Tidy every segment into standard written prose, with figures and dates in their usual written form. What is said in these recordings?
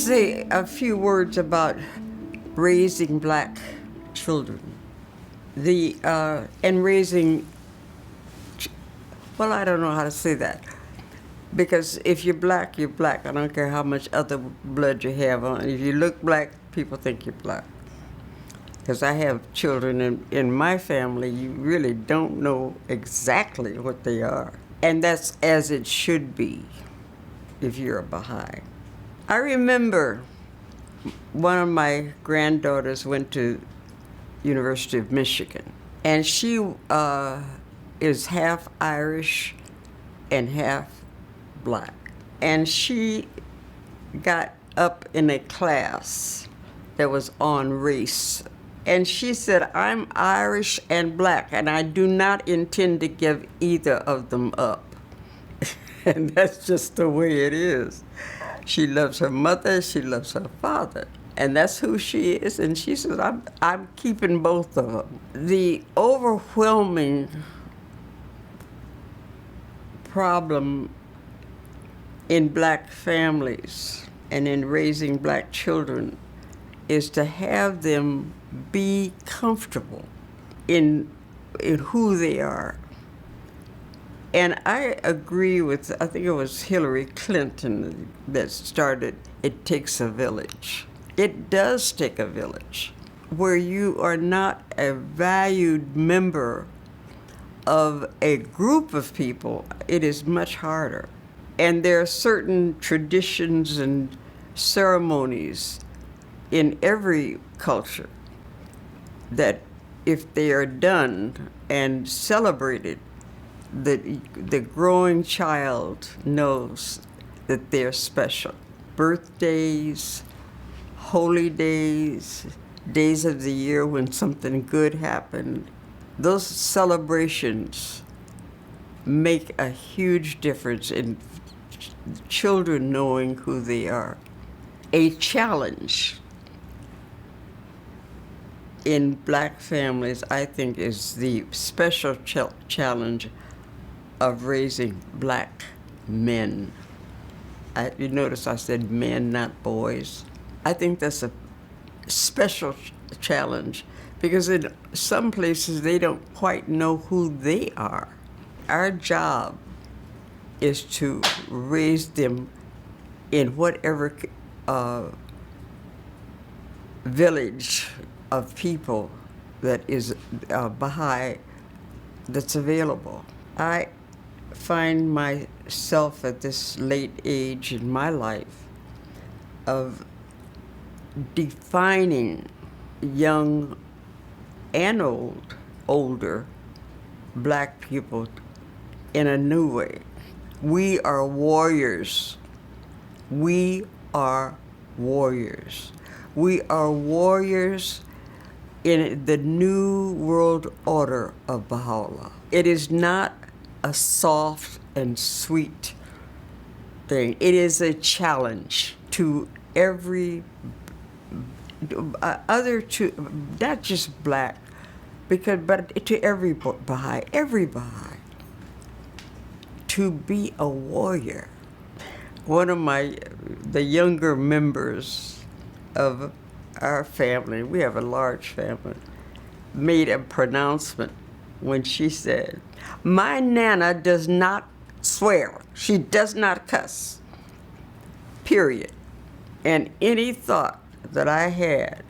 say a few words about raising black children. And raising, well, I don't know how to say that. Because if you're black, you're black. I don't care how much other blood you have on. If you look black, people think you're black. Because I have children in my family, you really don't know exactly what they are. And that's as it should be if you're a Bahai. I remember one of my granddaughters went to University of Michigan, and she is half Irish and half black. And she got up in a class that was on race. And she said, I'm Irish and black, and I do not intend to give either of them up. And that's just the way it is. She loves her mother, she loves her father. And that's who she is. And she says, I'm keeping both of them. The overwhelming problem in black families and in raising black children is to have them be comfortable in who they are. And I agree with, I think it was Hillary Clinton that started, it takes a village. It does take a village. Where you are not a valued member of a group of people, it is much harder. And there are certain traditions and ceremonies in every culture that if they are done and celebrated, the growing child knows that they're special. Birthdays, holy days, days of the year when something good happened, those celebrations make a huge difference in children knowing who they are. A challenge in black families, I think, is the special challenge of raising black men. You notice I said men, not boys. I think that's a special challenge because in some places they don't quite know who they are. Our job is to raise them in whatever village of people that is Bahai that's available. I find myself at this late age in my life of defining young and older black people in a new way. We are warriors. We are warriors. We are warriors in the new world order of Baha'u'llah. It is not a soft and sweet thing. It is a challenge to every not just black, but to every Bahai, to be a warrior. One of the younger members of our family, we have a large family, made a pronouncement when she said, my Nana does not swear. She does not cuss, period. And any thought that I had,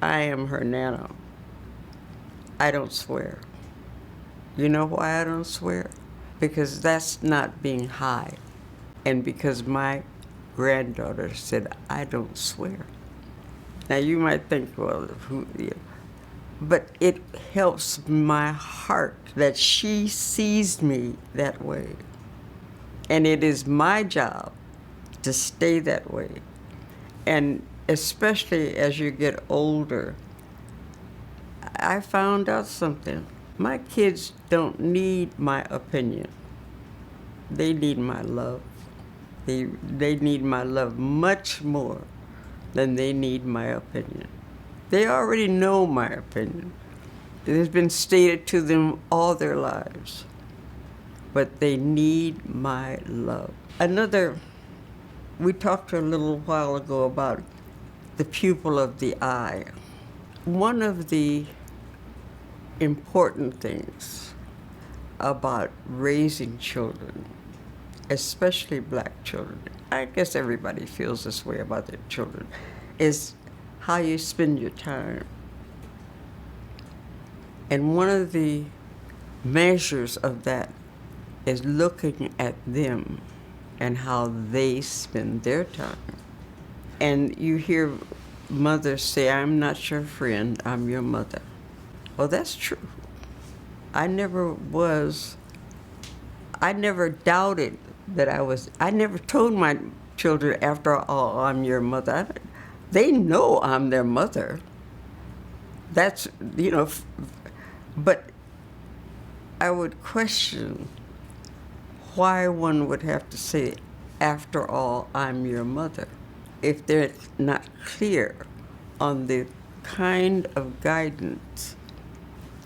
I am her Nana. I don't swear. You know why I don't swear? Because that's not being high. And because my granddaughter said, I don't swear. Now you might think, well, but it helps my heart that she sees me that way. And it is my job to stay that way. And especially as you get older, I found out something. My kids don't need my opinion. They need my love. They need my love much more than they need my opinion. They already know my opinion. It has been stated to them all their lives. But they need my love. Another We talked a little while ago about the pupil of the eye. One of the important things about raising children, especially black children, I guess everybody feels this way about their children, is how you spend your time. And one of the measures of that is looking at them and how they spend their time. And you hear mothers say, "I'm not your friend, I'm your mother." Well, that's true. I never doubted that I never told my children, "After all, I'm your mother." They know I'm their mother. That's, but I would question why one would have to say, "After all, I'm your mother," if they're not clear on the kind of guidance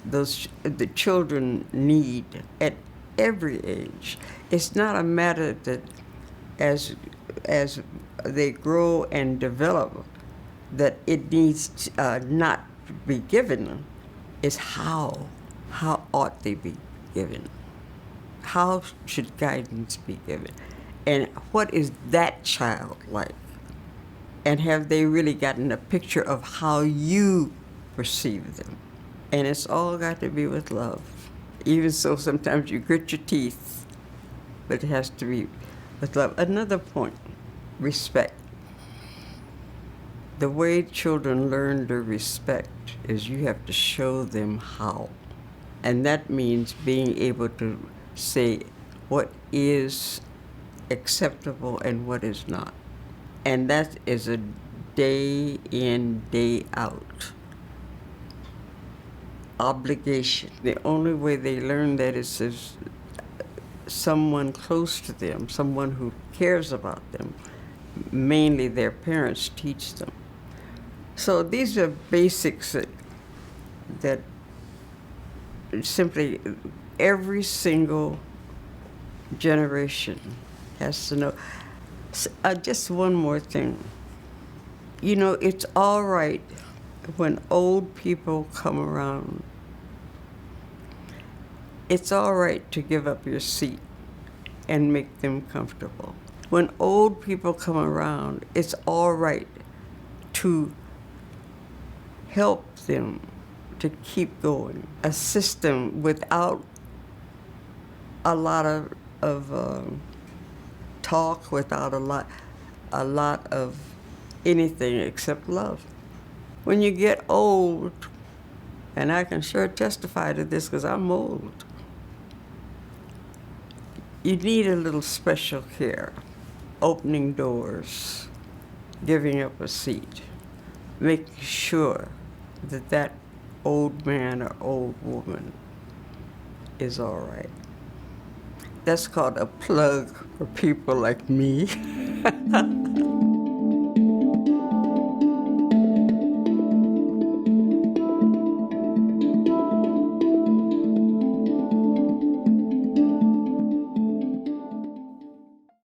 the children need at every age. It's not a matter that as they grow and develop that it needs not to be given. It's how ought they be given? How should guidance be given? And what is that child like? And have they really gotten a picture of how you perceive them? And it's all got to be with love. Even so, sometimes you grit your teeth, but it has to be with love. Another point, respect. The way children learn to respect is you have to show them how. And that means being able to say what is acceptable and what is not. And that is a day in, day out obligation. The only way they learn that is if someone close to them, someone who cares about them, mainly their parents, teach them. So these are basics that simply every single generation has to know. Just one more thing. It's all right when old people come around. It's all right to give up your seat and make them comfortable. When old people come around, it's all right to help them to keep going, assist them without a lot of talk, without a lot of anything except love. When you get old, and I can sure testify to this because I'm old, you need a little special care. Opening doors, giving up a seat, making sure that old man or old woman is all right. That's called a plug for people like me.